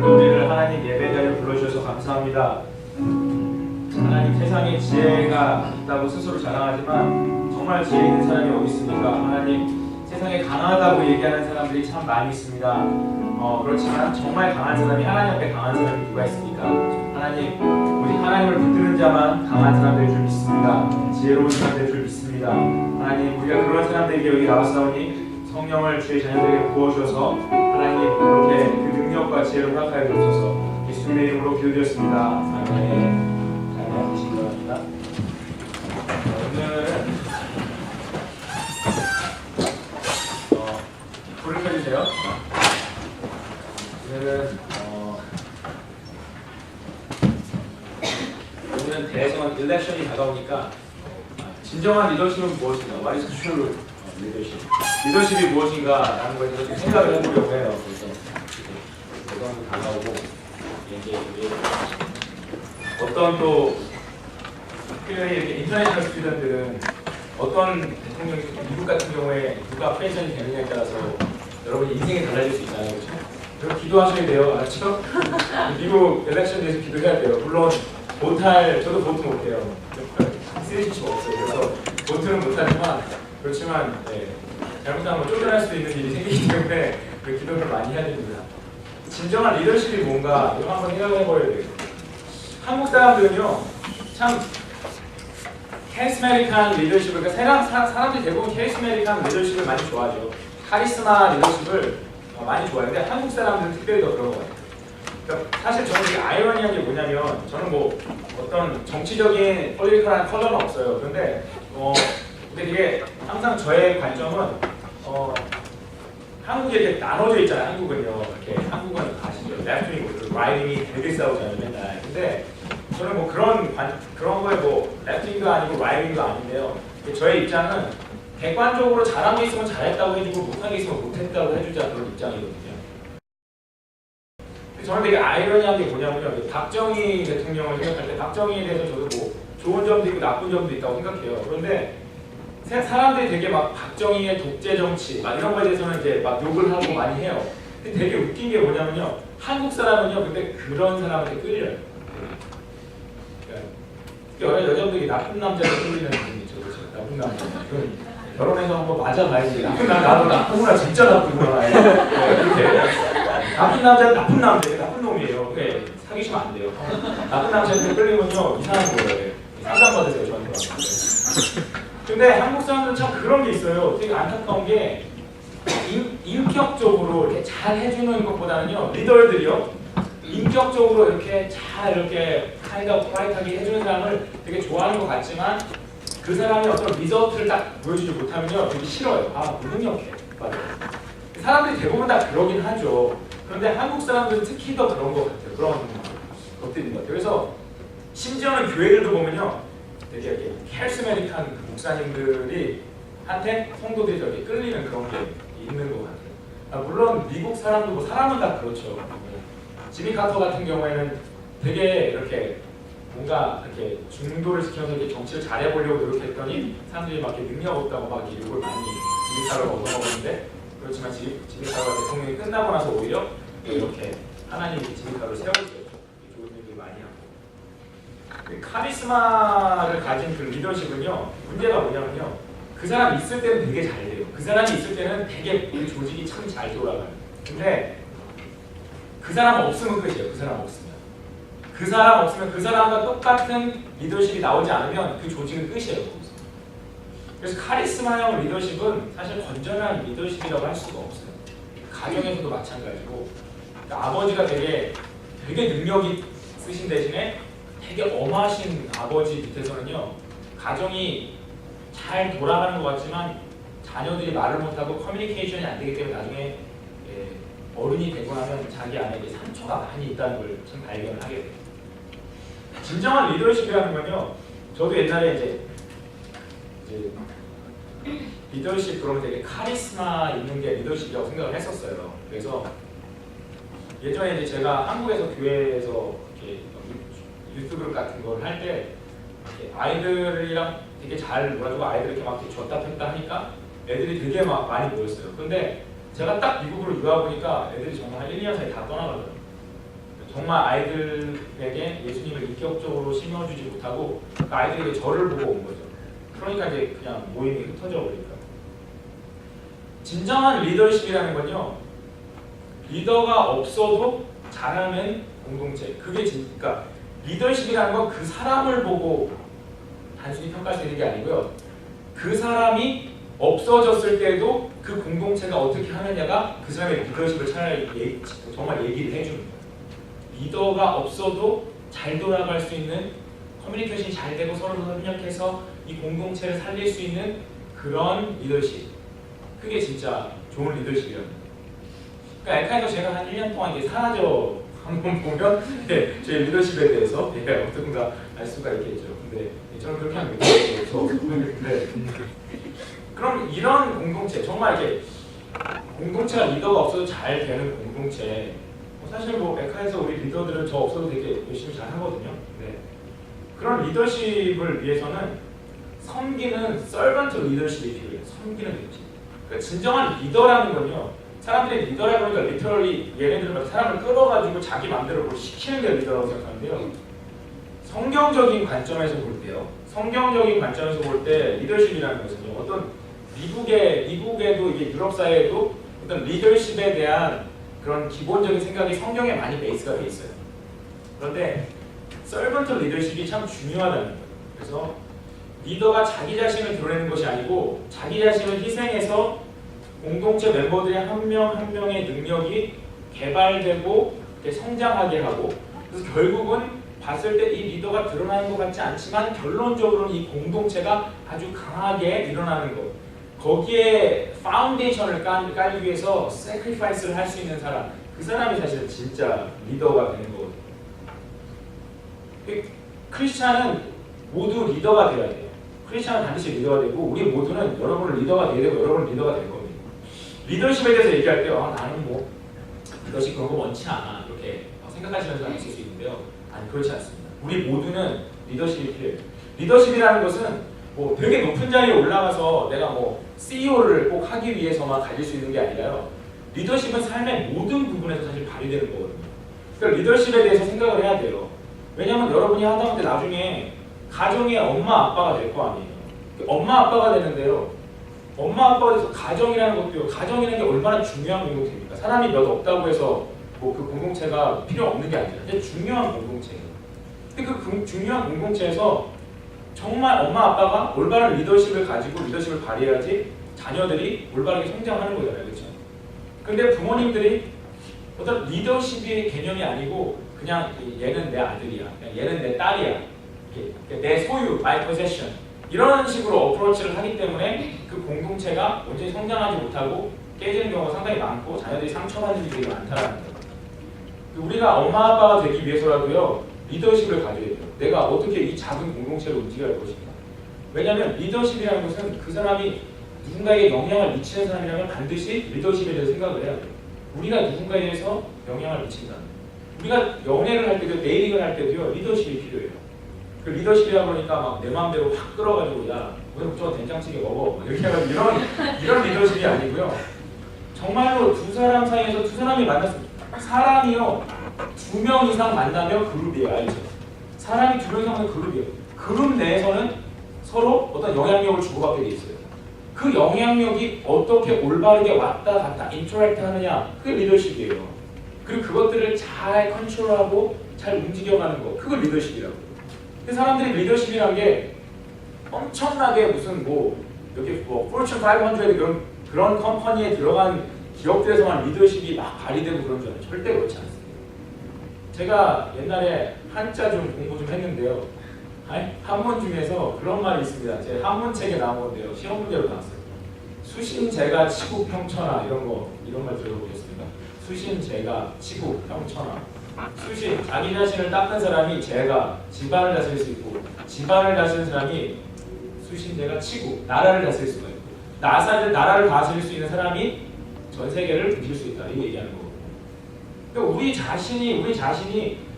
오늘도 우리를 하나님 예배 자리에 불러주셔서 감사합니다. 하나님 세상에 지혜가 있다고 스스로 자랑하지만 정말 지혜 있는 사람이 어디 있습니까? 하나님 세상에 강하다고 얘기하는 사람들이 참 많이 있습니다. 그렇지만 정말 강한 사람이 하나님 앞에 강한 사람이 누가 있습니까? 하나님 오직 하나님을 붙드는 자만 강한 사람들일 줄 믿습니다. 지혜로운 사람들일 줄 믿습니다. 하나님 우리가 그런 사람들에게 여기 나왔사오니 성령을 주의 자녀들에게 부어주셔서 하나님 그렇게 그 능력과 지혜를 허락하여 주옵소서. 예수님의 이름으로 기도드렸습니다. 아멘. 잘 앉으시기 바랍니다. 오늘은 불을 켜주세요. 오늘은 대선 일렉션이 다가오니까 진정한 리더십은 무엇인가? What is true leadership? 리더십이 무엇인가? 라는 거에 대해서 좀 생각을 해보려고 해요. 그래서 대선도 다가오고 이제 어떤 또 특별히 이렇게 인터내셔널 스튜던트들은 어떤 대통령이 미국 같은 경우에 누가 프레지던트 되느냐에 따라서 여러분의 인생이 달라질 수 있잖아요. 그렇죠? 그럼 기도하셔야 돼요. 알았죠? 미국 엘렉션에서 기도해야 돼요. 물론 저도 보트 못해요. 쓰레기치 없어요. 그래서 보트는 못하지만 그렇지만 잘못하면 쫓겨날 수도 있는 일이 생기기 때문에 그 기도를 많이 해야 됩니다. 진정한 리더십이 뭔가 이거 한번 생각을 해봐야 돼요. 한국 사람들은요 참 카리스마틱한 리더십을, 그러니까 사람들이 대부분 카리스마틱한 리더십을 많이 좋아하죠. 카리스마 리더십을 많이 좋아하는데 한국 사람들은 특별히 더 그런 것 같아요. 그러니까 사실 저는 되게 아이러니한 게 뭐냐면 저는 뭐 어떤 정치적인 폴리티컬한 컬러는 없어요. 그런데 근데 되게 항상 저의 관점은 한국이 이렇게 나눠져 있잖아요. 한국은요. 이렇게 한국은 아시죠? 레프트윙, 라이팅이 되게 싸우잖아요. 맨날. 근데 저는 뭐 그런 거에 뭐 레프팅도 아니고 라이팅도 아닌데요. 저의 입장은 객관적으로 잘한 게 있으면 잘했다고 해주고 못한 게 있으면 못했다고 해주자 그런 입장이거든요. 저는 되게 아이러니한 게 뭐냐면요. 박정희 대통령을 생각할 때 박정희에 대해서 저도 뭐 좋은 점도 있고 나쁜 점도 있다고 생각해요. 그런데 사람들이 되게 막 박정희의 독재 정치 막 이런 거에 대해서는 이제 막 욕을 하고 많이 해요. 근데 되게 웃긴 게 뭐냐면요. 한국 사람은요. 근데 그런 사람한테 끌려요. 그러니까 여자분들이 나쁜 남자를 끌리는 분이 있죠. 그렇죠? 나쁜 남자. 결혼해서 한번 맞아봐야지. 나도 나쁘구나. 진짜 나쁘구나. 이렇게. 나쁜 남자는 나쁜 남자예요. 나쁜 놈이에요. 그래, 사귀시면 안 돼요. 나쁜 남자한테 끌리면요. 이상한 거예요. 상담받으세요. 저한테. 근데 한국 사람들은 참 그런 게 있어요. 되게 안타까운 게 인격적으로 이렇게 잘 해주는 것보다는요. 리더들이요. 인격적으로 이렇게 잘 이렇게 프라이트하게 해주는 사람을 되게 좋아하는 것 같지만 그 사람이 어떤 리저트를 딱 보여주지 못하면요. 되게 싫어요. 무능력해. 맞아요. 사람들이 대부분 다 그러긴 하죠. 그런데 한국 사람들은 특히 더 그런 것 같아요. 그런 것들인 것 같아요. 그래서 심지어는 교회들도 보면요. 되게 이렇게 카리스마틱한 그 목사님들이 한테 성도들이 저렇게 끌리는 그런 게 있는 것 같아요. 물론 미국 사람도 뭐 사람은 다 그렇죠. 지미 카터 같은 경우에는 되게 이렇게 뭔가 이렇게 중도를 지켜서 이렇게 정치를 잘해보려고 노력했더니 사람들이 막 이렇게 능력 없다고 막 이렇게 욕을 많이 지미 카터를 얻어먹었는데 그렇지만 지미 카터 대통령이 끝나고 나서 오히려 이렇게 하나님이 지미 카터를 세워주죠. 좋은 일들 많이 하고. 카리스마를 가진 그 리더십은요 문제가 뭐냐면요 그 사람이 있을 때는 되게 잘 돼요. 그 사람이 있을 때는 되게 우리 조직이 참 잘 돌아가요. 근데 그 사람 없으면 끝이에요. 그 사람 없으면 그 사람과 똑같은 리더십이 나오지 않으면 그 조직은 끝이에요. 그래서 카리스마형 리더십은 사실 건전한 리더십이라고 할 수가 없어요. 가정에서도 마찬가지고 그러니까 아버지가 되게 능력이 쓰신 대신에 되게 엄하신 아버지 밑에서는요 가정이 잘 돌아가는 것 같지만 자녀들이 말을 못하고 커뮤니케이션이 안 되기 때문에 나중에 어른이 되고 나면 자기 안에 상처가 많이 있다는 걸 참 발견을 하게 돼요. 진정한 리더십이라는 건요 저도 옛날에 이제 리더십 그러면 되게 카리스마 있는 게 리더십이라고 생각을 했었어요. 그래서 예전에 이제 제가 한국에서 교회에서 이렇게 유튜브 같은 걸 할 때 아이들이랑 되게 잘 놀아주고 아이들 이렇게 막 줬다 폈다 하니까 애들이 되게 막 많이 모였어요. 근데 제가 딱 미국으로 유학 오니까 애들이 정말 한 1, 2년 사이에 다 떠나가더라고요. 정말 아이들에게 예수님을 인격적으로 심어주지 못하고 그 아이들에게 저를 보고 온 거죠. 그러니까 이제 그냥 모임이 흩어져 버리니까. 진정한 리더십이라는 건요, 리더가 없어도 잘하는 공동체. 그게 그러니까 리더십이라는 건 그 사람을 보고 단순히 평가할 수 있는 게 아니고요. 그 사람이 없어졌을 때도 그 공동체가 어떻게 하느냐가 그 사람의 리더십을 차라리 정말 얘기를 해주는 거예요. 리더가 없어도 잘 돌아갈 수 있는, 커뮤니케이션이 잘 되고 서로 협력해서 이 공동체를 살릴 수 있는 그런 리더십. 그게 진짜 좋은 리더십이에요. 그러니까 알카에서 제가 한 1년 동안 이제 사라져 한번 보면 제 리더십에 대해서 어떤가 알 수가 있겠죠. 근데 저는 그렇게 하는 게 있어요. 그럼 이런 공동체, 정말 이렇게 공동체가 리더가 없어도 잘 되는 공동체. 사실 뭐 에카에서 우리 리더들은 저 없어도 되게 열심히 잘 하거든요. 네. 그런 리더십을 위해서는 섬기는 서번트 리더십이 필요해요. 섬기는 리더십. 그러니까 진정한 리더라는 건요, 사람들이 리더라고 하니까 리터럴리 얘네들은 사람을 끌어가지고 자기 마음대로 뭘 시키는 게 리더라고 생각하는데요. 성경적인 관점에서 볼 때요, 성경적인 관점에서 볼 때 리더십이라는 것은요, 어떤 미국에도 이게 유럽 사회에도 어떤 리더십에 대한 그런 기본적인 생각이 성경에 많이 베이스가 돼 있어요. 그런데 서번트 리더십이 참 중요하다는 거예요. 그래서 리더가 자기 자신을 드러내는 것이 아니고 자기 자신을 희생해서 공동체 멤버들의 한 명 한 명의 능력이 개발되고 성장하게 하고, 그래서 결국은 봤을 때 이 리더가 드러나는 것 같지 않지만 결론적으로는 이 공동체가 아주 강하게 일어나는 것, 거기에 파운데이션을 깔기 위해서 세크리파이스를 할 수 있는 사람, 그 사람이 사실 진짜 리더가 되는 거거든요. 크리스찬은 모두 리더가 되어야 돼요. 크리스찬은 반드시 리더가 되고, 우리 모두는 여러분은 리더가 돼야 되고 여러분은 리더가 될 겁니다. 리더십에 대해서 얘기할 때 나는 뭐 리더십 그런 거 원치 않아 이렇게 생각하시면서 하실 수 있는데요. 아니, 그렇지 않습니다. 우리 모두는 리더십이 필요해요. 리더십이라는 것은 뭐 되게 높은 자리에 올라가서 내가 뭐 CEO를 꼭 하기 위해서만 가질 수 있는 게 아니라요. 리더십은 삶의 모든 부분에서 사실 발휘되는 거거든요. 그러니까 리더십에 대해서 생각을 해야 돼요. 왜냐하면 여러분이 하다못해 나중에 가정의 엄마 아빠가 될 거 아니에요. 엄마 아빠가 되는데요. 엄마 아빠가 돼서 가정이라는 것도요. 가정이라는 게 얼마나 중요한 공동체입니까? 사람이 몇 없다고 해서 뭐 그 공동체가 필요 없는 게 아니라 이제 중요한 공동체예요. 근데 그 중요한 공동체에서 정말 엄마 아빠가 올바른 리더십을 가지고 리더십을 발휘해야지 자녀들이 올바르게 성장하는 거잖아요. 그렇죠? 근데 부모님들이 어떤 리더십의 개념이 아니고 그냥 얘는 내 아들이야, 얘는 내 딸이야, 내 소유, my possession 이런 식으로 어프로치를 하기 때문에 그 공동체가 온전히 성장하지 못하고 깨지는 경우가 상당히 많고 자녀들이 상처받는 일이 많다는 거예요. 우리가 엄마 아빠가 되기 위해서라도요, 리더십을 가져야 돼요. 내가 어떻게 이 작은 공동체를 움직여야 할 것인가. 왜냐하면 리더십이라는 것은 그 사람이 누군가에게 영향을 미치는 사람이라면 반드시 리더십에 대해서 생각을 해야 돼요. 우리가 누군가에 대해서 영향을 미친다. 우리가 연애를 할 때도 데이팅을 할 때도요, 리더십이 필요해요. 그 리더십이라 보니까 막 내 마음대로 확 끌어가지고 야 오늘 저 된장찌개 먹어 이렇게 해가지고 이런 리더십이 아니고요. 정말로 두 사람 사이에서 두 사람이 만났습니다. 사람이요 2명 이상 만나면 그룹이에요. 알죠? 사람이 2명 이상 만나면 그룹이에요. 그룹 내에서는 서로 어떤 영향력을 주고받게 돼 있어요. 그 영향력이 어떻게 올바르게 왔다 갔다 인터랙트 하느냐, 그게 리더십이에요. 그리고 그것들을 잘 컨트롤하고 잘 움직여가는 거, 그걸 리더십이라고. 근데 사람들이 리더십이라는 게 엄청나게 무슨 뭐 이렇게 뭐 포르춘 500 그런 컴퍼니에 들어간 기업들에서만 리더십이 막 발휘되고 그런 줄 알아요. 절대 그렇지 않습니다. 제가 옛날에 한자 좀 공부 좀 했는데요. 한문 중에서 그런 말이 있습니다. 제 한문책에 나온 건데요. 시험 문제로 나왔어요. 수신제가 치구 평천하 이런 말 들어보겠습니다. 수신제가 치구 평천하. 수신, 자기 자신을 닦는 사람이 제가 집안을 다스릴 수 있고, 집안을 다스리는 사람이 수신제가 치고 나라를 다스릴 수가 있고, 나라를 다스릴 수 있는 사람이 전 세계를 부실 수 있다. 이 얘기하는 거거든요. 그러니까 우리 자신이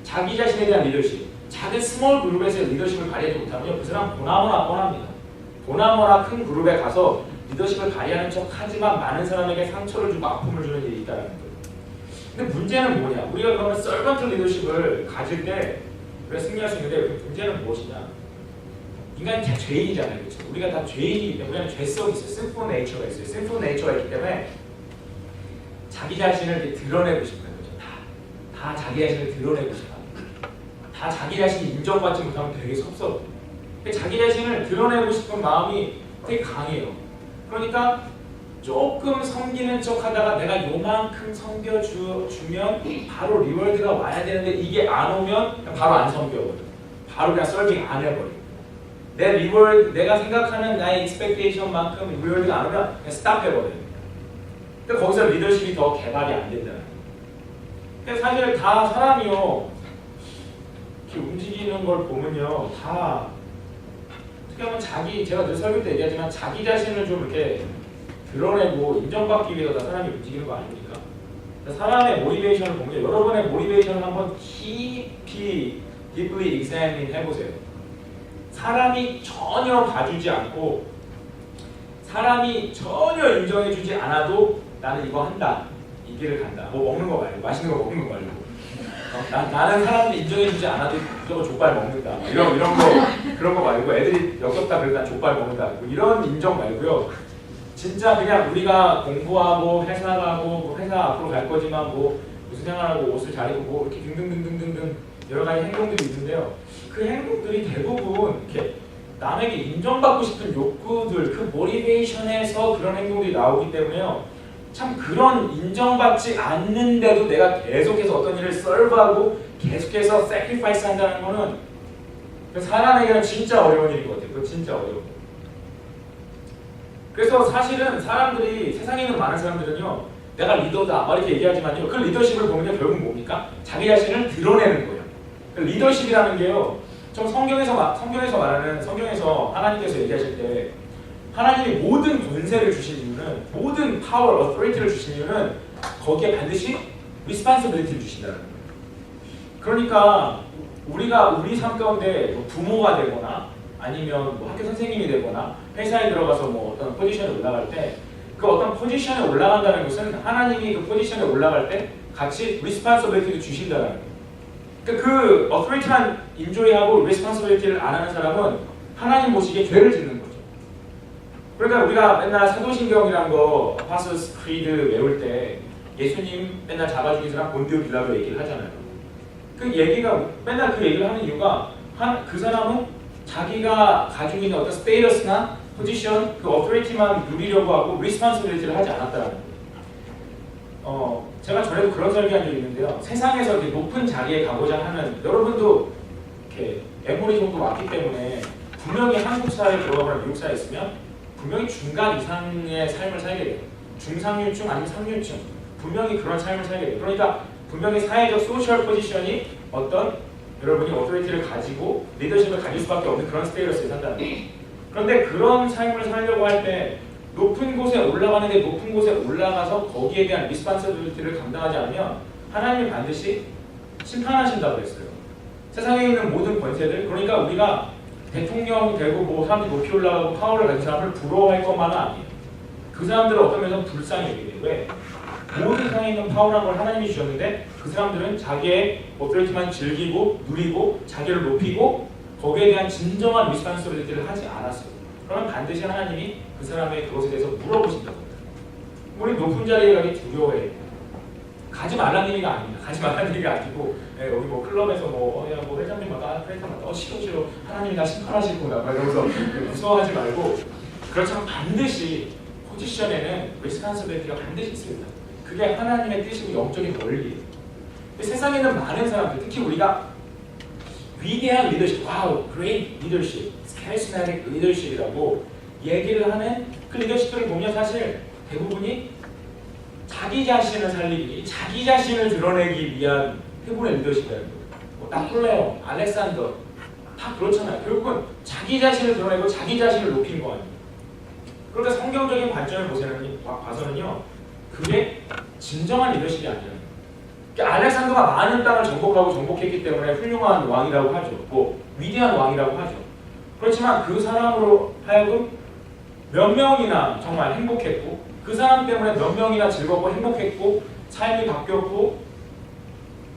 자기 자신에 대한 리더십, 작은 스몰 그룹에서의 리더십을 발휘하지 못하면 그 사람 보나마나 뻔합니다. 보나마나 큰 그룹에 가서 리더십을 발휘하는 척 하지만 많은 사람에게 상처를 주고 아픔을 주는 일이 있다는 거예요. 근데 문제는 뭐냐? 우리가 그러면 서번트 리더십을 가질 때 우리가 승리할 수 있는데 그 문제는 무엇이냐? 인간이 다 죄인이잖아요. 그렇죠? 우리가 다 죄인이기 때문에 우리는 죄성이 있어요. sinful nature가 있어요. sinful nature가 있기 때문에 자기 자신을 이렇게 드러내고 싶은 거죠. 다 자기 자신을 드러내고 싶어. 다 자기 자신이 인정받지 못하면 되게 섭섭해. 자기 자신을 드러내고 싶은 마음이 되게 강해요. 그러니까 조금 섬기는 척하다가 내가 요만큼 섬겨주면 바로 리월드가 와야 되는데 이게 안 오면 바로 안 섬겨버려. 바로 그냥 서빙 안 해버려. 내 리월드, 내가 생각하는 나의 익스펙테이션만큼 리월드가 안 오면 그냥 스탑 해버려. 그러니까 거기서 리더십이 더 개발이 안 된다는 거예요. 사실 다 사람이요. 이렇게 움직이는 걸 보면요. 다 어떻게 하면 제가 늘 설교 때 얘기하지만 자기 자신을 좀 이렇게 드러내고 인정받기 위해서 다 사람이 움직이는 거 아닙니까? 사람의 모티베이션을 보면 여러분의 모티베이션을 한번 깊이 deeply examine 해보세요. 사람이 전혀 봐주지 않고 사람이 전혀 인정해주지 않아도 나는 이거 한다. 이 길을 간다. 뭐 먹는 거 말고 맛있는 거 먹는 거 말고 나는 사람들이 인정해주지 않아도 무조건 족발 먹는다. 이런 거 그런 거 말고 애들이 역겹다 그래도 난 족발 먹는다. 뭐 이런 인정 말고요. 진짜 그냥 우리가 공부하고 회사 가고 회사 앞으로 갈 거지만 뭐 무슨 생활하고 옷을 잘 입고 뭐 이렇게 등등등등등 여러 가지 행동들이 있는데요. 그 행동들이 대부분 이렇게 남에게 인정받고 싶은 욕구들, 그 모티베이션에서 그런 행동들이 나오기 때문에요. 참 그런 인정받지 않는데도 내가 계속해서 어떤 일을 썰브하고 계속해서 sacrifice 한다는 거는 사람에게는 진짜 어려운 일인 것 같아요. 그거 진짜 어려워. 그래서 사실은 사람들이 세상에 있는 많은 사람들은요. 내가 리더다 막 이렇게 얘기하지만요. 그 리더십을 보면 결국 뭡니까? 자기 자신을 드러내는 거예요. 그 리더십이라는 게요. 좀 성경에서 말하는 성경에서 하나님께서 얘기하실 때 하나님이 모든 권세를 주신 이유는 모든 파워, 어토리티를 주신 이유는 거기에 반드시 responsibility를 주신다는 거예요. 그러니까 우리가 우리 삶 가운데 뭐 부모가 되거나 아니면 뭐 학교 선생님이 되거나 회사에 들어가서 뭐 어떤 포지션에 올라갈 때 그 어떤 포지션에 올라간다는 것은 하나님이 그 포지션에 올라갈 때 같이 responsibility를 주신다는 거예요. 그러니까 그 authority만 인조이하고 responsibility를 안 하는 사람은 하나님 보시기에 죄를 짓는 거죠. 그러니까 우리가 맨날 사도신경이란 거 아파서스 크리드 외울 때 예수님 맨날 잡아 죽인 사람 본디오 빌라도 얘기를 하잖아요. 그 얘기가 맨날 그 얘기를 하는 이유가 그 사람은 자기가 가지고 있는 어떤 스테이터스나 포지션, 그 어토리티만 누리려고 하고 리스폰시빌리티를 하지 않았다는 거예요. 제가 전에도 그런 설교한 적이 있는데요. 세상에서 이렇게 높은 자리에 가고자 하는 여러분도 이렇게 메모리 정도 왔기 때문에 분명히 한국 사회에 들어가거나 미국 사회에 있으면 분명히 중간 이상의 삶을 살게 돼요. 중상류층 아니면 상류층 분명히 그런 삶을 살게 돼요. 그러니까 분명히 사회적 소셜 포지션이 어떤 여러분이 어토리티를 가지고 리더십을 가질 수밖에 없는 그런 스테이터스에 산다는 거예요. 그런데 그런 삶을 살려고 할 때 높은 곳에 올라가는데 높은 곳에 올라가서 거기에 대한 리스폰시빌리티를 감당하지 않으면 하나님이 반드시 심판하신다고 했어요. 세상에 있는 모든 권세들, 그러니까 우리가 대통령 되고 뭐 사람들이 높이 올라가고 파워를 가진 사람을 부러워할 것만은 아니에요. 그 사람들은 어떤 면에서 불쌍히 여기게 돼요. 왜? 모든 세상에 있는 파워라는 걸 하나님이 주셨는데 그 사람들은 자기의 어토리티만 즐기고 누리고 자기를 높이고 거기에 대한 진정한 리스폰시빌리티를 하지 않았어요. 그러면 반드시 하나님이 그 사람의 그것에 대해서 물어보신다고 합니다. 우리 높은 자리에 가기 두려워해. 가지 말라는 얘기가 아닙니다. 가지 말라는 얘기가 아니고 여기 뭐 클럽에서 뭐 회장님 프레이터 싫어 하나님이 나 심판하시구나 막 이러면서 무서워하지 말고 그렇지만 반드시 포지션에는 리스폰시빌리티가 반드시 있습니다. 그게 하나님의 뜻이고 영적인 원리예요. 세상에 있는 많은 사람들, 특히 우리가 위대한 리더십, 와우, great leadership, charismatic leadership이라고 얘기를 하는 그 리더십들을 보면 사실 대부분이 자기 자신을 살리기, 자기 자신을 드러내기 위한 회군의 리더십이라는 거예요. 뭐 나폴레옹, 알렉산더 다 그렇잖아요. 결국은 자기 자신을 드러내고 자기 자신을 높인 거 아니에요. 그러니까 성경적인 관점을 봐서는요, 그게 진정한 리더십이 아니에요. 알렉산더가 많은 땅을 정복했기 때문에 훌륭한 왕이라고 하죠. 뭐 위대한 왕이라고 하죠. 그렇지만 그 사람으로 하여금 몇 명이나 정말 행복했고 그 사람 때문에 몇 명이나 즐겁고 행복했고 삶이 바뀌었고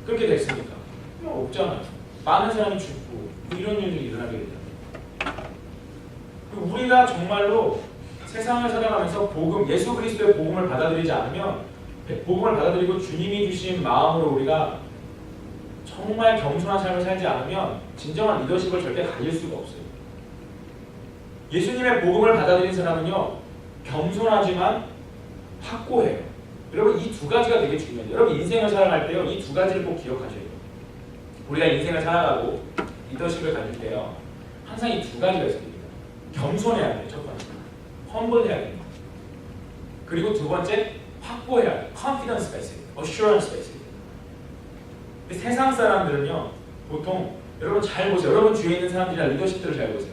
그렇게 됐습니까? 없잖아요. 많은 사람이 죽고 이런 일들이 일어나게 되잖아요. 우리가 정말로 세상을 살아가면서 복음, 예수 그리스도의 복음을 받아들이지 않으면, 복음을 받아들이고 주님이 주신 마음으로 우리가 정말 겸손한 삶을 살지 않으면 진정한 리더십을 절대 가질 수가 없어요. 예수님의 복음을 받아들인 사람은요, 겸손하지만 확고해요. 여러분, 이 두 가지가 되게 중요해요. 여러분, 인생을 살아갈 때요, 이 두 가지를 꼭 기억하셔야 돼요. 우리가 인생을 살아가고 리더십을 가질 때요, 항상 이 두 가지가 있어야 됩니다. 겸손해야 돼요, 첫 번째. 험블해야 됩니다. 그리고 두 번째, 확고해야 돼요. confidence가 있어야 돼요. assurance가 있어야 돼요. 근데 세상 사람들은요, 보통 여러분 잘 보세요. 여러분 주위에 있는 사람들이나 리더십들을 잘 보세요.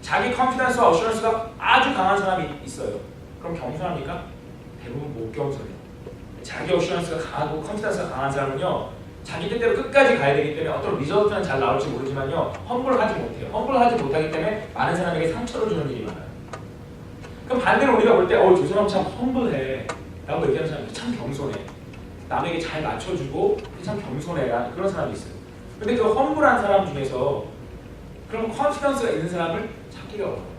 자기 confidence와 assurance가 아주 강한 사람이 있어요. 그럼 겸손합니까? 대부분 못 겸손해요. 자기 assurance가 강하고 confidence가 강한 사람은요, 자기 뜻대로 끝까지 가야 되기 때문에 어떤 리저트는 잘 나올지 모르지만요, 험블하지 못해요. 험블하지 못하기 때문에 많은 사람에게 상처를 주는 일이 많아요. 그럼 반대로 우리가 볼 때, 저 사람 참 험블해 라고 얘기하는 사람이 참 겸손해. 남에게 잘 맞춰주고 참 겸손해라는 그런 사람이 있어요. 근데 그 험블한 사람 중에서 그럼 컨피던스가 있는 사람을 찾기가 어려워요.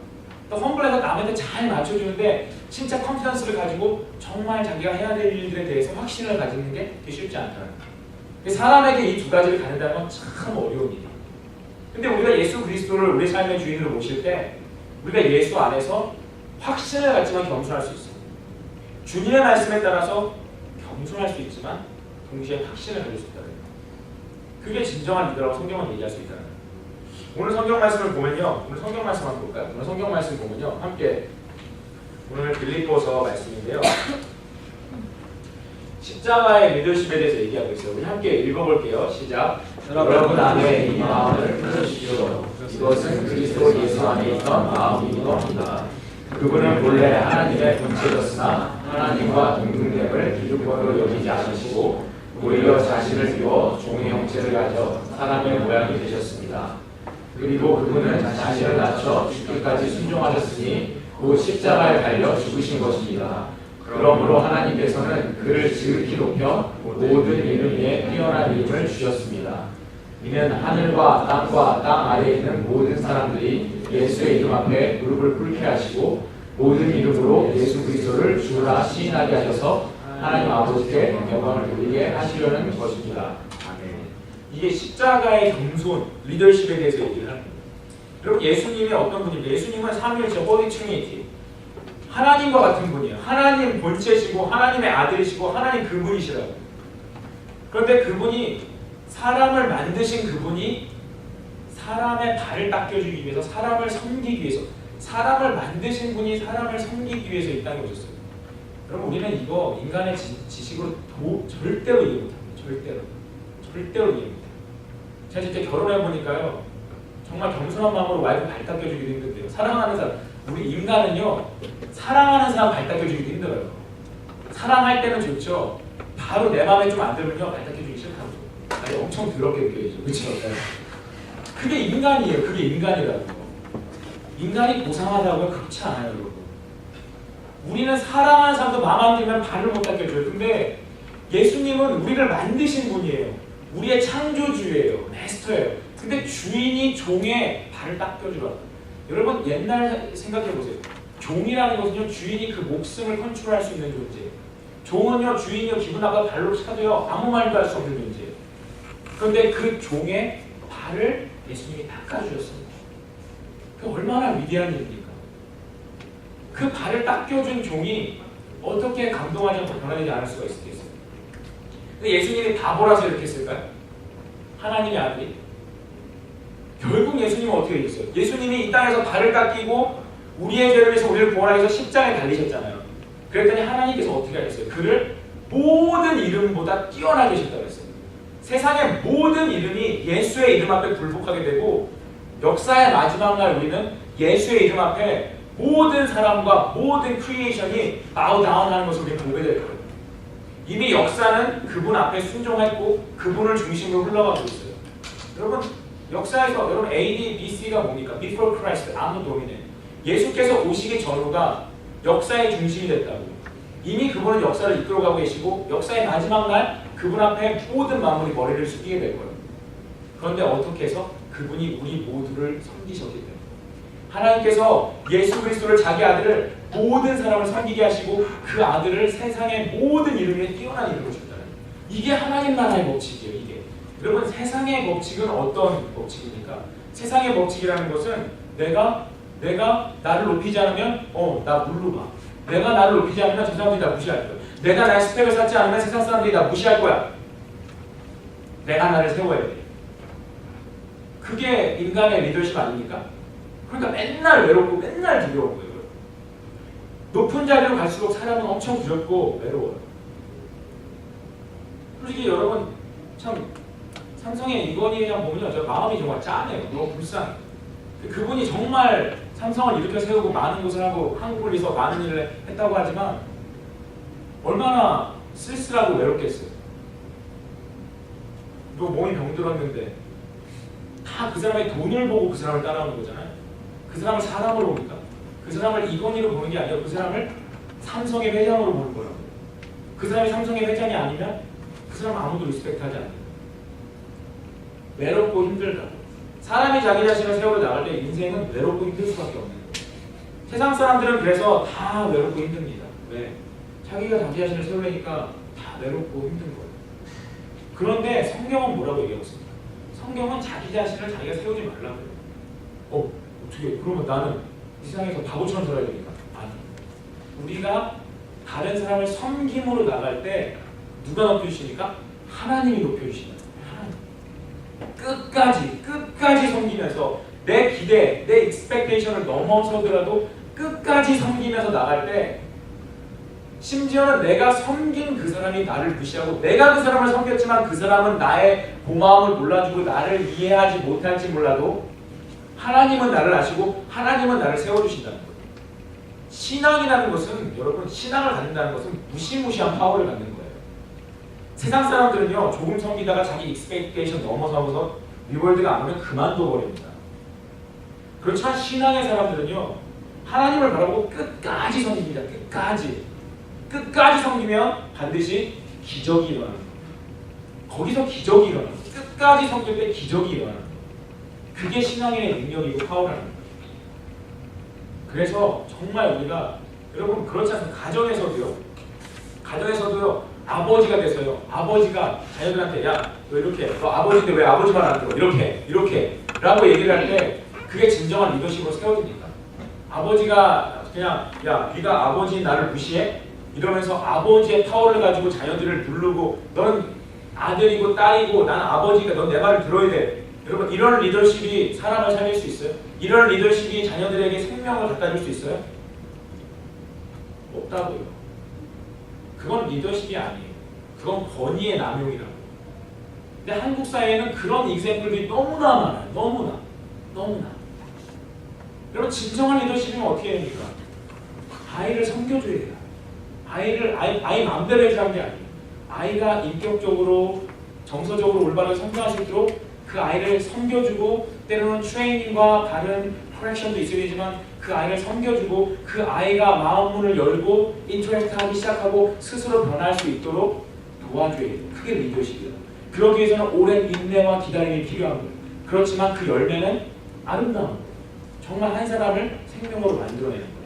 또 험블해서 남한테 잘 맞춰주는데 진짜 컨피던스를 가지고 정말 자기가 해야 될 일들에 대해서 확신을 가지는 게 되게 쉽지 않더라고요. 사람에게 이 두 가지를 갖는다는 건 참 어려운 일이에요. 근데 우리가 예수 그리스도를 우리 삶의 주인으로 모실 때 우리가 예수 안에서 확신을 갖지만 겸손할 수 있어요. 주님의 말씀에 따라서 겸손할 수 있지만 동시에 확신을 가질 수 있다는 거예요. 그게 진정한 리더라고 성경은 얘기할 수 있다는 거예요. 오늘 성경 말씀을 보면요, 오늘 성경 말씀 한번 볼까요? 오늘 성경 말씀 보면요, 함께 오늘 빌립보서 말씀인데요, 십자가의 리더십에 대해서 얘기하고 있어요. 우리 함께 읽어볼게요. 시작. 여러분 안에 이 마음을 품으십시오. 이것은 그리스도 예수 안에 있던 마음이니라. 그분은 본래 하나님의 본체였으나 하나님과 동등됨을 기득권으로 여기지 않으시고 오히려 자신을 비워 종의 형체를 가져 사람의 모양이 되셨습니다. 그리고 그분은 자신을 낮춰 죽기까지 순종하셨으니 곧 십자가에 달려 죽으신 것입니다. 그러므로 하나님께서는 그를 지극히 높여 모든 이름 위에 뛰어난 이름을 주셨습니다. 이는 하늘과 땅 아래에 있는 모든 사람들이 예수의 이름 앞에 무릎을 꿇게 하시고 모든 이름으로 예수 그리스도를 주라 시인하게 하셔서 하나님 아버지께 영광을 돌리게 하시려는 것입니다. 아멘. 이게 십자가의 겸손, 리더십에 대해서 얘기를 합니다. 여러분, 예수님이 어떤 분인데, 예수님은 삼위일체 홀리 트리니티, 하나님과 같은 분이에요. 하나님 본체시고 하나님의 아들이시고 하나님 그분이시라고. 그런데 그분이 사람을 만드신 그분이 사람의 발을 닦여주기 위해서, 사람을 섬기기 위해서, 사람을 만드신 분이 사람을 섬기기 위해서 이 땅에 오셨어요. 여러분, 우리는 이거 인간의 지식으로 절대로 이해 못합니다. 절대로 이해 못해요. 제가 진짜 결혼해보니까요, 정말 겸손한 마음으로 와이프 발 닦여주기도 힘든데요. 사랑하는 사람, 우리 인간은요, 사랑하는 사람 발 닦여주기도 힘들어요. 사랑할 때는 좋죠. 바로 내 마음에 좀 안 들면요, 발 닦여주기 싫다고. 아니, 엄청 더럽게 느껴지죠. 그렇죠? 그게 인간이에요. 그게 인간이라고. 인간이 고상하다고요? 그렇지 않아요, 여러분. 우리는 사랑하는 사람도 마음 안 들면 발을 못 닦여줘요. 근데 예수님은 우리를 만드신 분이에요. 우리의 창조주예요. 마스터예요. 근데 주인이 종의 발을 닦여주라고. 여러분, 옛날 생각해보세요. 종이라는 것은요, 주인이 그 목숨을 컨트롤할 수 있는 존재예요. 종은요, 주인이요, 기분 나빠 발로 차도요, 아무 말도 할 수 없는 존재예요. 그런데 그 종의 발을 예수님이 닦아주셨습니다. 그 얼마나 위대한 일입니까? 그 발을 닦여준 종이 어떻게 감동하지 않고 변화되지 않을 수가 있겠어요? 근데 예수님이 바보라서 이렇게 했을까요? 하나님의 아들이? 결국 예수님은 어떻게 했어요? 예수님이 이 땅에서 발을 닦이고 우리의 죄를 위해서 우리를 구원하기 위해서 십자가에 달리셨잖아요. 그랬더니 하나님께서 어떻게 하셨어요? 그를 모든 이름보다 뛰어나게 하셨다고 했어요. 세상의 모든 이름이 예수의 이름 앞에 굴복하게 되고 역사의 마지막 날 우리는 예수의 이름 앞에 모든 사람과 모든 크리에이션이 bow down 하는 것을 우리는 보게 될 거예요. 이미 역사는 그분 앞에 순종했고 그분을 중심으로 흘러가고 있어요. 여러분, 역사에서 여러분 AD, BC가 뭡니까? Before Christ, 아무 도미네. 예수께서 오시기 전후가 역사의 중심이 됐다고. 이미 그분은 역사를 이끌어가고 계시고 역사의 마지막 날 그분 앞에 모든 만물이 머리를 숙이게 될 거예요. 그런데 어떻게 해서? 그분이 우리 모두를 섬기셨기 때문에. 하나님께서 예수 그리스도를 자기 아들을 모든 사람을 섬기게 하시고 그 아들을 세상의 모든 이름에 뛰어난 이름으로 줬다는 거예요. 이게 하나님 나라의 법칙이에요. 이게. 여러분 세상의 법칙은 어떤 법칙입니까? 세상의 법칙이라는 것은 내가 나를 높이지 않으면 나 물로 봐. 내가 나를 높이지 않으면 저 사람들이 다 무시할 거야. 내가 나의 스펙을 쌓지 않으면 세상 사람들이 다 무시할 거야. 내가 나를 세워야 돼. 그게 인간의 리더십 아닙니까? 그러니까 맨날 외롭고 맨날 두려운 거예요. 높은 자리로 갈수록 사람은 엄청 두렵고 외로워요. 솔직히 여러분 참 삼성의 이건희 회장 보면요, 저 마음이 정말 짠해요. 너무 불쌍해. 그분이 정말 삼성을 이렇게 세우고 많은 것을 하고 한국을 위해서 많은 일을 했다고 하지만 얼마나 쓸쓸하고 외롭겠어요. 너 몸이 병들었는데 다 그 사람의 돈을 보고 그 사람을 따라오는 거잖아요. 그 사람을 사람으로 봅니까? 그 사람을 이건희로 보는 게 아니라 그 사람을 삼성의 회장으로 보는 거라고. 그 사람이 삼성의 회장이 아니면 그 사람 아무도 리스펙트하지 않아요. 외롭고 힘들다고. 사람이 자기 자신을 세우러 나갈 때 인생은 외롭고 힘들 수밖에 없는 거예요. 세상 사람들은 그래서 다 외롭고 힘듭니다. 왜? 자기가 자기 자신을 세우려니까 다 외롭고 힘든 거예요. 그런데 성경은 뭐라고 얘기하고 있습니까? 성경은 자기 자신을 자기가 세우지 말라고요. 어떻게? 그러면 나는 이 세상에서 바보처럼 살아야 됩니까? 아니. 우리가 다른 사람을 섬김으로 나갈 때 누가 높여주시니까? 하나님이 높여주신다. 끝까지 섬기면서 내 기대, 내 익스펙테이션을 넘어서더라도 끝까지 섬기면서 나갈 때 심지어는 내가 섬긴 그 사람이 나를 무시하고 내가 그 사람을 섬겼지만 그 사람은 나의 고마움을 몰라주고 나를 이해하지 못할지 몰라도 하나님은 나를 아시고 하나님은 나를 세워주신다는 거예요. 신앙이라는 것은 여러분 신앙을 갖는다는 것은 무시무시한 파워를 갖는 거예요. 세상 사람들은요 조금 섬기다가 자기 익스펙테이션 넘어서서 리월드가 안 오면 그만둬버립니다. 그렇지만 신앙의 사람들은요 하나님을 바라보고 끝까지 섬깁니다. 끝까지 섬기면 반드시 기적이 일어나는 거예요. 거기서 기적이 일어나는 거예요. 끝까지 섬길 때 기적이 일어나는 거예요. 그게 신앙의 능력이고 파워라는 거예요. 그래서 정말 우리가 여러분 그렇지 않습니까? 가정에서도요 아버지가 돼서요 아버지가 자녀들한테 야 너 이렇게 너 아버지인데 왜 아버지 말 안 들어 이렇게 라고 얘기를 할 때 그게 진정한 리더십으로 세워집니까? 아버지가 그냥 야 네가 아버지인 나를 무시해? 이러면서 아버지의 파워를 가지고 자녀들을 누르고 너는 아들이고 딸이고 난 아버지가 넌 내 말을 들어야 돼. 여러분 이런 리더십이 사람을 살릴 수 있어요? 이런 리더십이 자녀들에게 생명을 갖다 줄 수 있어요? 없다고요. 그건 리더십이 아니에요. 그건 권위의 남용이라고. 근데 한국 사회에는 그런 익샘플들이 너무나 많아요. 너무나. 여러분 진정한 리더십이면 어떻게 해야 됩니까? 아이를 섬겨줘야 돼요. 아이 마음대로 해주는 게 아니에요. 아이가 인격적으로 정서적으로 올바르게 성장할 수 있도록 그 아이를 섬겨주고 때로는 트레이닝과 다른 커렉션도 있어야 되지만 그 아이를 섬겨주고 그 아이가 마음문을 열고 인터랙트하기 시작하고 스스로 변할 수 있도록 도와줘야 돼요. 그게 리더십이에요. 그러기 위해서는 오랜 인내와 기다림이 필요한 거예요. 그렇지만 그 열매는 아름다운 거예요. 정말 한 사람을 생명으로 만들어내는 거예요.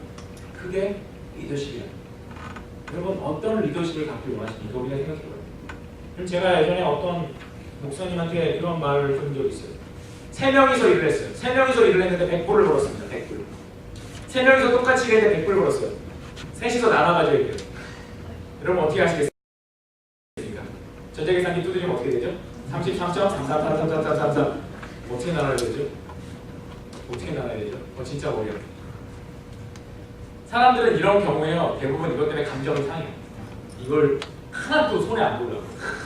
그게 리더십이에요. 여러분 어떤 리더십을 갖기 원하십니까? 우리가 생각해봐요. 그럼 제가 예전에 어떤 목사님한테 그런 말을 들은 적이 있어요. 3명이서 일을 했어요. 3명이서 일을 했는데 100불을 벌었습니다. 100불. 3명이서 똑같이 일했는데 100불을 벌었어요. 셋이서 나눠가지고 얘기해요. 여러분 어떻게 하시겠습니까? 전자계산기 두드리면 어떻게 되죠? 33.333333 어떻게 나눠야 되죠? 진짜 어려워요. 사람들은 이런 경우에요. 대부분 이것 때문에 감정이 상해요. 이걸 하나도 손에 안 보려고.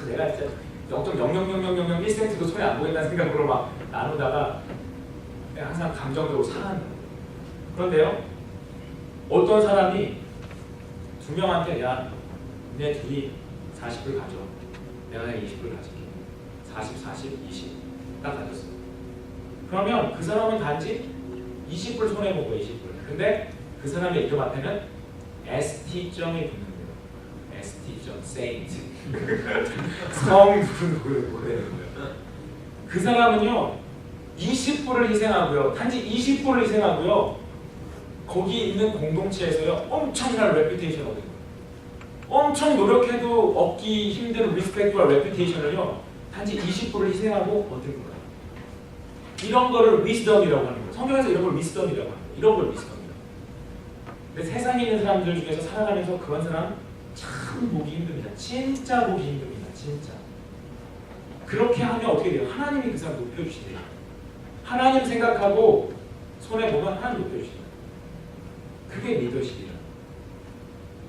내가 진짜 0.0000001센트도 손에 안 보인다는 생각으로 막 나누다가 항상 감정적으로 상하는 거예요. 그런데요. 어떤 사람이 2명한테 야, 내 둘이 40불 가져. 내가 20불 가질게. 40, 40, 20. 딱 가졌어. 그러면 그 사람은 단지 20불 손해본 거예요. 20불. 근데 그 사람의 이름 앞에는 ST점이 붙는 거예요. ST점, 세인트. 성부를 보내는 거예요. 그 사람은요 20불을 희생하고요, 단지 20불을 희생하고요, 거기 있는 공동체에서요 엄청난 레퓨테이션을 얻은 거예요. 엄청 노력해도 얻기 힘든 리스펙트와 레퓨테이션을요 단지 20불을 희생하고 얻은 거예요. 이런 거를 위스덤이라고 하는 거예요. 성경에서 이런 걸 위스덤이라고 하는 거예요. 이런 걸 위스덤이라고. 근데 세상에 있는 사람들 중에서 살아가면서 그런 사람 참 보기 힘듭니다. 진짜 보기 힘듭니다. 진짜. 그렇게 하면 어떻게 돼요? 하나님이 그 사람 높여주시대요. 하나님 생각하고 손해보면 하나님 높여주시대요. 그게 리더십이에요.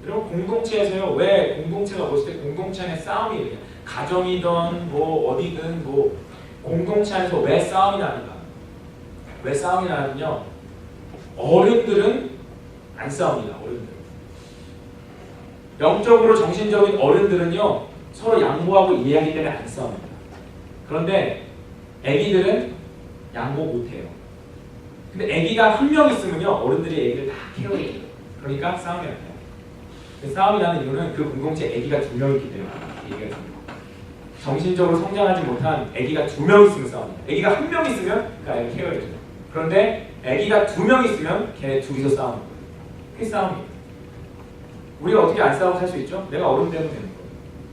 여러분 공동체에서요, 왜 공동체가 멋있을 때 공동체 안에 싸움이 이래요. 가정이든 뭐 어디든 뭐 공동체 안에서 왜 싸움이 나는가? 왜 싸움이 나냐면요, 어른들은 안 싸웁니다. 어른들. 영적으로 정신적인 어른들은요 서로 양보하고 이해하기 때문에 안 싸웁니다. 그런데 아기들은 양보 못해요. 근데 아기가 한 명 있으면요 어른들이 아기를 다 케어해줘요. 그러니까 싸움이 안 돼요. 싸움이 나는 이유는 그 공동체에 아기가 2명 있기 때문에. 아기가 정신적으로 성장하지 못한 아기가 2명 있으면 싸웁니다. 아기가 한 명 있으면 그 아이를 케어해줘요. 그런데 아기가 2명 있으면 걔네 둘이서 싸우는 거예요. 그게 싸움이에요. 우리가 어떻게 안 싸우고 살 수 있죠? 내가 어른 되면 되는 거예요.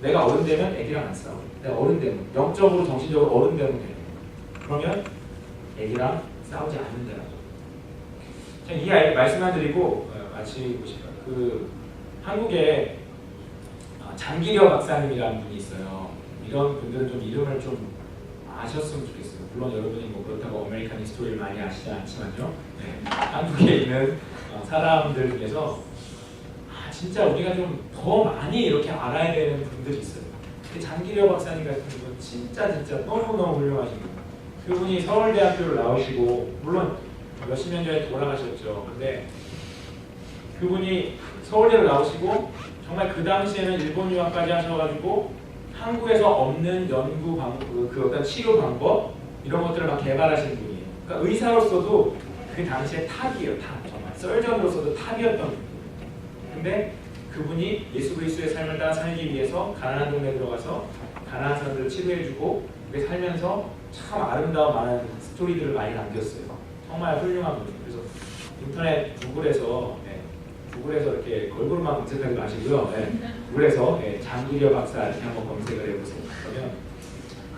내가 어른 되면 애기랑 안 싸워요. 내가 어른 되면, 영적으로 정신적으로 어른 되면 되는 거예요. 그러면 애기랑 싸우지 않는다라고. 이 말씀만 드리고 마치고 싶어요. 그 한국에 장기려 박사님이라는 분이 있어요. 이런 분들은 좀 이름을 좀 아셨으면 좋겠어요. 물론 여러분이 뭐 그렇다고 아메리칸 히스토리를 많이 아시지 않지만요. 네. 한국에 있는 사람들 중에서 진짜 우리가 좀 더 많이 이렇게 알아야 되는 분들이 있어요. 장기려 박사님 같은 분 진짜 너무너무 훌륭하신 분. 그분이 서울대학교를 나오시고 물론 몇십 년 전에 돌아가셨죠. 근데 그분이 서울대를 나오시고 정말 그 당시에는 일본 유학까지 하셔가지고 한국에서 없는 연구 방법, 그 어떤 치료 방법 이런 것들을 막 개발하신 분이에요. 그러니까 의사로서도 그 당시에 탑이에요. 탑. 정말 썰전으로서도 탑이었던 분이에요. 근데 그분이 예수 그리스도의 삶을 따라 살기 위해서 가난한 동네에 들어가서 가난한 사람들을 치료해주고 그렇게 살면서 참 아름다운 많은 스토리들을 많이 남겼어요. 정말 훌륭한 분이에요. 그래서 인터넷 구글에서 이렇게 걸그룹만 검색하지 마시고요. 구글에서 장기려 박사 이렇게 한번 검색을 해보세요. 그러면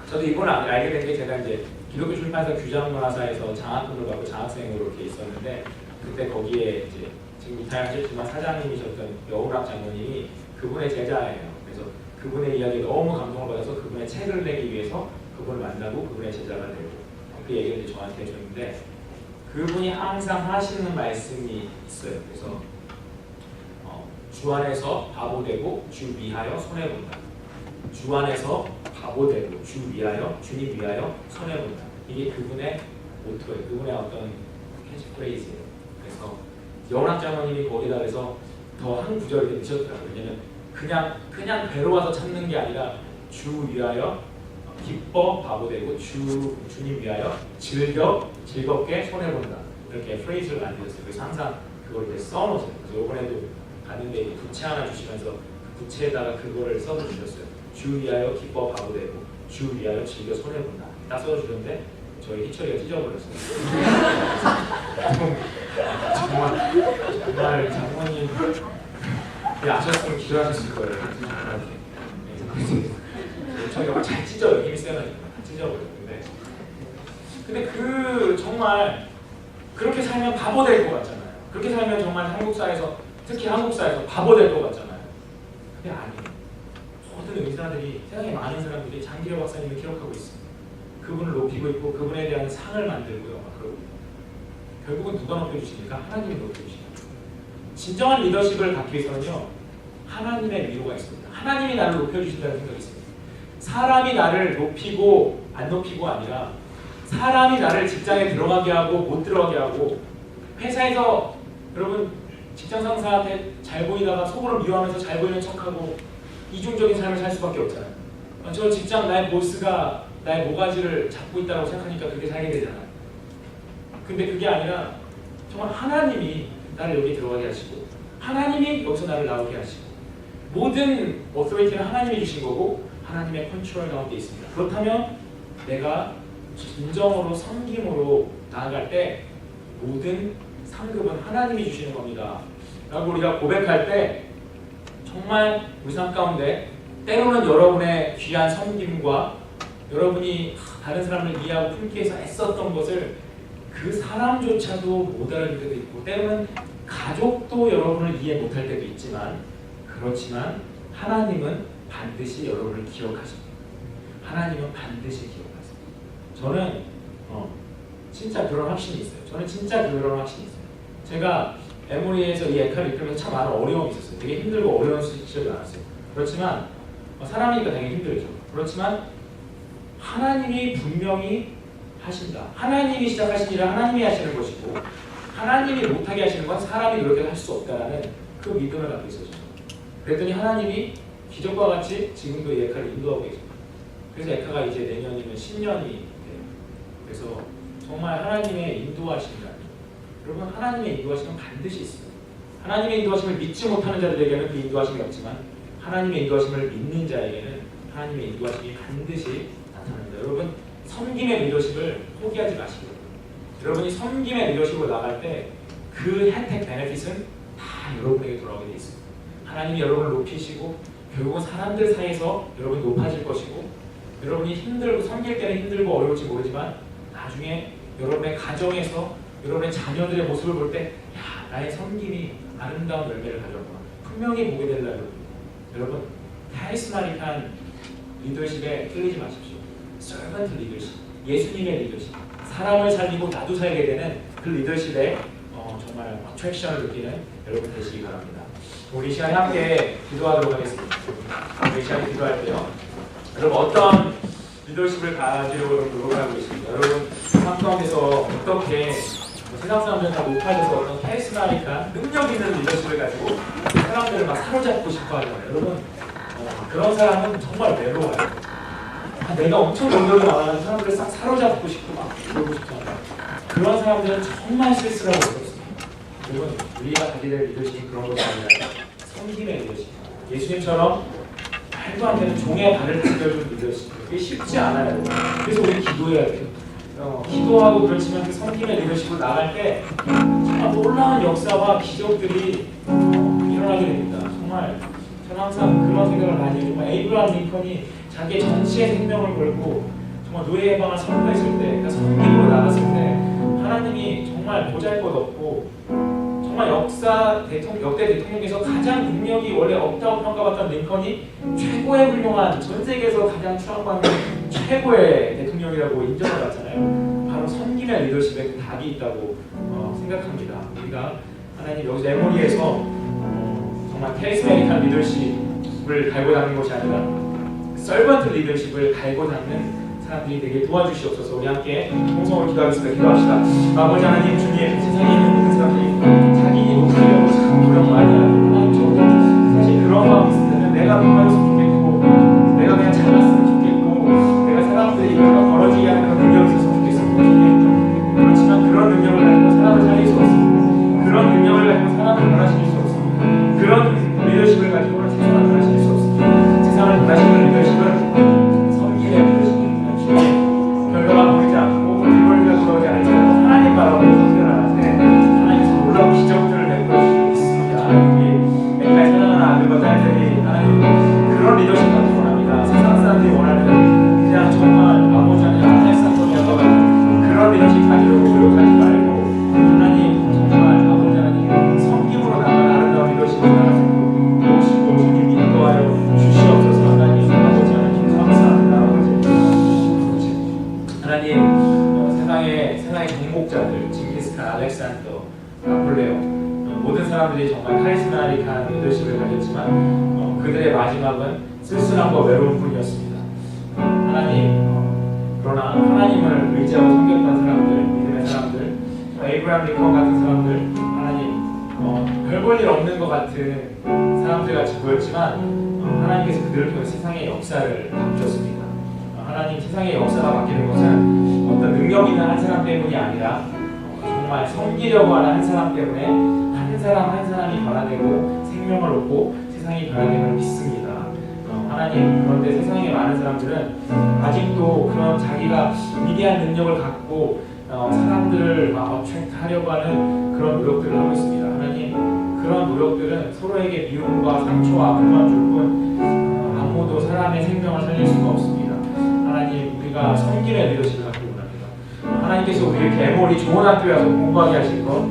저도 이걸 알게 된 게 제가 이제 기독교 출판사 규장문화사에서 장학금을 받고 장학생으로 이렇게 있었는데 그때 거기에 이제 지금 이탈하셨지만 사장님이셨던 여우락 장모님이 그분의 제자예요. 그래서 그분의 이야기에 너무 감동을 받아서 그분의 책을 내기 위해서 그분을 만나고 그분의 제자가 되고 그 얘기를 저한테 해줬는데 그분이 항상 하시는 말씀이 있어요. 그래서 주 안에서 바보 되고 주 위하여 손해 본다. 주 안에서 바보 되고 주 위하여 주님 위하여 손해 본다. 이게 그분의 모토예요. 그분의 어떤 캐치프레이즈예요. 그래서 여우락 장모님이 거기다 그래서 더 한 구절을 이렇게 넣으셨더라고요. 왜냐면 그냥 배로 와서 찾는 게 아니라 주 위하여 기뻐 바보 되고 주님 위하여 즐겁게 손해 본다. 이렇게 프레이즈를 만들었어요. 그래서 항상 그걸 이렇게 써놓으세요. 그래서 이번에도 갔는데 부채 하나 주시면서 그 부채에다가 그거를 써주셨어요. 주 위하여 기뻐 바보 되고 주 위하여 즐겨 손해 본다. 딱 써주셨는데 저희 희철이가 찢어버렸어요. 정말 장모님 아셨으면 기도하셨을 거예요. 저희가 잘 찢어요. 힘이 세가지고 찢어버려요. 근데 그 정말 그렇게 살면 바보 될 것 같잖아요. 그렇게 살면 정말 한국사에서 특히 한국사에서 바보 될 것 같잖아요. 근데 아니에요. 모든 의사들이 세상에 많은 사람들이 장기려 박사님을 기록하고 있습니다. 그분을 높이고 있고 그분에 대한 상을 만들고요. 그러고 결국은 누가 높여주십니까? 하나님이 높여주십니다. 진정한 리더십을 갖기 위해서는요. 하나님의 위로가 있습니다. 하나님이 나를 높여주신다는 생각이 있습니다. 사람이 나를 높이고 안 높이고 아니라 사람이 나를 직장에 들어가게 하고 못 들어가게 하고 회사에서 여러분 직장 상사한테 잘 보이다가 속으로 미워하면서 잘 보이는 척하고 이중적인 삶을 살 수밖에 없잖아요. 저 직장 나의 보스가 나의 모가지를 잡고 있다고 생각하니까 그렇게 살게 되잖아요. 근데 그게 아니라 정말 하나님이 나를 여기 들어가게 하시고 하나님이 여기서 나를 나오게 하시고 모든 오토리티는 하나님이 주신 거고 하나님의 컨트롤 가운데 있습니다. 그렇다면 내가 진정으로 섬김으로 나아갈 때 모든 상급은 하나님이 주시는 겁니다. 라고 우리가 고백할 때 정말 우리 삶 가운데 때로는 여러분의 귀한 섬김과 여러분이 다른 사람을 이해하고 품기 위해서 애썼던 것을 그 사람조차도 못 알아볼 때도 있고 때로는 가족도 여러분을 이해 못할 때도 있지만 그렇지만 하나님은 반드시 여러분을 기억하십니다. 하나님은 반드시 기억하십니다. 저는 진짜 그런 확신이 있어요. 저는 진짜 그런 확신이 있어요. 제가 에모리에서 이 에카를 이끌면서 참 많은 어려움이 있었어요. 되게 힘들고 어려운 시절이 많았어요. 그렇지만 사람이니까 당연히 힘들죠. 그렇지만 하나님이 분명히 하신다. 하나님이 시작하신 일을 하나님이 하시는 것이고 하나님이 못하게 하시는 건 사람이 노력해서 할 수 없다라는 그 믿음을 갖고 있었죠. 그랬더니 하나님이 기적과 같이 지금도 이 에카를 인도하고 계십니다. 그래서 에카가 이제 내년이면 10년이 돼요. 그래서 정말 하나님의 인도하심이라 여러분 하나님의 인도하심은 반드시 있습니다. 하나님의 인도하심을 믿지 못하는 자들에게는 그 인도하심이 없지만 하나님의 인도하심을 믿는 자에게는 하나님의 인도하심이 반드시 나타납니다. 여러분 섬김의 리더십을 포기하지 마시기 바랍니다. 여러분이 섬김의 리더십으로 나갈 때 그 혜택, 베네핏은 다 여러분에게 돌아오게 되어 있습니다. 하나님이 여러분을 높이시고 결국은 사람들 사이에서 여러분이 높아질 것이고 여러분이 힘들고 섬길 때는 힘들고 어려울지 모르지만 나중에 여러분의 가정에서 여러분의 자녀들의 모습을 볼 때 야, 나의 섬김이 아름다운 열매를 가져왔구나. 분명히 보게 될 날입니다. 여러분 카리스마틱한 리더십에 끌리지 마십시오. 서번트 리더십, 예수님의 리더십, 사람을 살리고 나도 살게 되는 그 리더십에 정말 어트랙션을 느끼는 여러분 되시기 바랍니다. 우리 시간에 함께 기도하도록 하겠습니다. 우리 시간에 기도할 때요. 여러분 어떤 리더십을 가지려고 노력하고 계십니까? 여러분 삶 가운데서 어떻게 세상 사람들은 다 높아져서 어떤 카리스마틱한 능력 있는 리더십을 가지고 사람들을 막 사로잡고 싶어 하잖아요. 여러분 그런 사람은 정말 외로워요. 내가 엄청 능력이 많아서 사람들을 싹 사로잡고 싶고 막 그러고 싶어 하는 그런 사람들은 정말 쓸쓸하고 어렵습니다. 여러분 우리가 가지게 될 리더십은 그런 것이 아니라 섬김의 리더십, 예수님처럼 말도 안 되는 종의 발을 당겨주는 리더십, 그게 쉽지 않아요. 그래서 우리 기도해야 돼요. 기도하고 그렇지만 그 섬김의 리더십으로 나갈 때 정말 놀라운 역사와 기적들이 일어나게 됩니다. 정말 저는 항상 그런 생각을 많이 해요. 정말 에이브라함 링컨이 자기의 전시의 생명을 걸고 정말 노예 해방을 선포했을 때, 그러니까 섬김으로 나갔을 때 하나님이 정말 보잘것없고 정말 역대 대통령에서 가장 능력이 원래 없다고 평가받던 링컨이 최고의 훌륭한 전 세계에서 가장 추앙받는 최고의 대통령이라고 인정을 받잖아요. 바로 섬김의 리더십에 그 답이 있다고 생각합니다. 우리가 하나님 여기서 에모리에서 정말 카리스마틱한 리더십을 갈고 닦는 것이 아니라 서번트 리더십을 갈고 닦는 사람들이 되게 도와주시옵소서. 우리 함께 통성으로 기도하겠습니다. 기도합시다. 아버지 하나님, 주님, 세상에 있는 모든 사람들이 자기 높이려고 참 노력 많이 하고 하나님 저도 사실 그런 마음이 있을 때는 내가 높아졌으면 좋겠고 내가 그냥 잘났으면 좋겠고 내가 사람들이 이런 벌어지게 하는 그런 능력이 있었으면 좋겠고 그렇지만 그런 능력을 가지고 사람을 살릴 수 없습니다. 그런 능력을 가지고 사람을 변화시킬 수 없습니다. 그런 리더십을 가지고는 세상을 변화시킬 수 없습니다. 세상을 변화시키는 리더십은 결과가 보이지 않고 일벌리가 돌아오지 않을지라도 하나님 바라보고 선택을 하는데 하나님께서 놀라운 기적들을 베풀어 주시고 있습니다. 우리 맥가에 사랑하는 아들과 딸들이 하나님 그런 리더십 받기 원합니다. 세상 사람들이 원하는 그냥 정말 아버지 하나님 아들상처럼 그런 리더십 가지려고 노력하지 말고 하나님 정말 아버지 하나님 섬김으로 나간 아름다운 리더십을 나가시고 모시고 주님 인도하여 주시옵소서. 하나님 아버지 하나님 감사합니다. 하나님 세상의 정복자들 징기스칸, 알렉산더, 나폴레옹 모든 사람들이 정말 카리스마틱한 리더십을 가졌지만 그들의 마지막은 쓸쓸함과 외로움 뿐이었습니다. 하나님 그러나 하나님을 의지하고 섬겼던 사람들, 믿음의 사람들, 에이브라함 링컨 같은 사람들 하나님 별 볼 일 없는 것 같은 사람들 같이 보였지만 하나님께서 그들을 통해 세상의 역사를 바꾸셨습니다. 하나님 세상의 역사가 바뀌는 것은 어떤 능력 있는 한 사람 때문이 아니라 정말 섬기려고 하는 한 사람 때문에 한 사람 한 사람이 변화되고 생명을 얻고 세상이 변화됨을 믿습니다. 하나님, 그런데 세상에 많은 사람들은 아직도 그런 자기가 위대한 능력을 갖고 사람들을 막 업체하려고 하는 그런 노력들을 하고 있습니다. 하나님, 그런 노력들은 서로에게 미움과 상처와 아픔만 줄 뿐 아무도 사람의 생명을 살릴 수가 없습니다. 하나님, 우리가 섬김의 리더십을 갖기 원합니다. 하나님께서 우리에게 에모리 좋은 학교에 와서 공부하게 하신 것,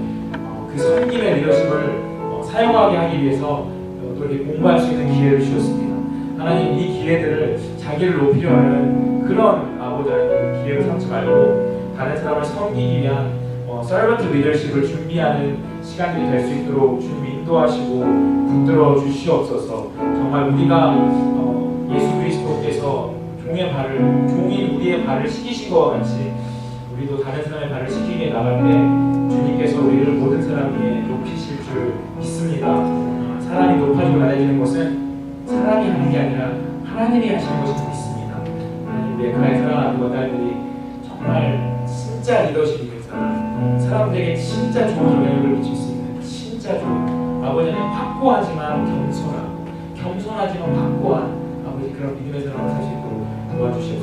그 섬김의 리더십을 사용하게 하기 위해서 또 이렇게 공부할 수 있는 기회를 주셨습니다. 하나님, 이 기회들을 자기를 높이려 하는 그런 아버지 하나님 기회로 삼지 말고 다른 사람을 섬기기 위한 서번트 리더십을 준비하는 시간들이 될 수 있도록 주님 인도하시고 붙들어 주시옵소서. 정말 우리가 예수 그리스도께서 종인 우리의 발을 씻기신 것과 같이 우리도 다른 사람의 발을 씻기게 나갈 때 주님께서 우리를 모든 사람 위에 높이실 줄 믿습니다. 사람이 높아지고 낮아지는 것은 사람이 하는 게 아니라 하나님이 하시는 것을 믿습니다. 하나님, 내 그날 사랑하는 아들들이 정말 진짜 리더십이 된 사람들에게 진짜 좋은 영향력을 미칠 수 있는 진짜 좋은 아버지는 확고하지만 겸손하고 겸손하지만 확고한 아버지 그런 믿음의 사랑을 살 수 있도록 도와주시옵소서.